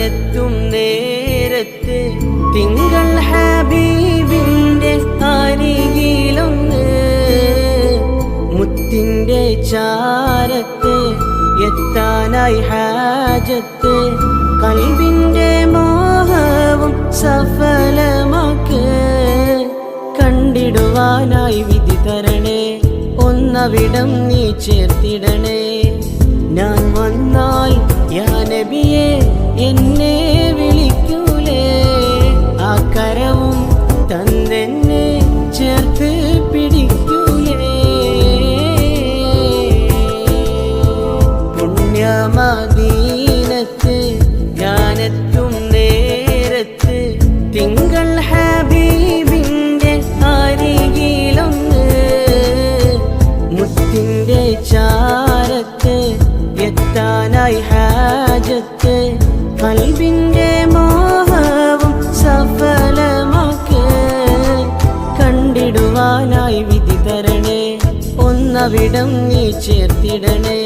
ഞാനെത്തും നേരത്ത് തിങ്കൾ ഹബീബിന്റെ അരികിലൊന്ന് മുത്തിൻ്റെ ചാരത്ത് എത്താനായി ഹാജത്ത് കൽബിന്റെ മോഹവും സഫലമാക്ക് കണ്ടിടുവാനായി വിധി തരണേ ഒന്നവിടം നീ ചേർത്തിടണേ ഞാൻ വന്നാൽ യാ നബിയേ എന്നെ വിളിക്കൂലേ ആ കരവും തന്നെന്നെ ചേർത്ത് പിടിക്കൂലേ പുണ്യമദീനത്ത് ഞാനെത്തും നേരത്ത് തിങ്കൾ ഹബീബിന്റെ അരികിലൊന്ന് മുത്തിൻ്റെ ചാരത്ത് എത്താനായി ഹാജത്ത് കൽബിന്റെ മോഹവും സഫലമാക്ക് കണ്ടിടുവാനായി വിധി തരണേ ഒന്നവിടം നീ ചേർത്തിടണേ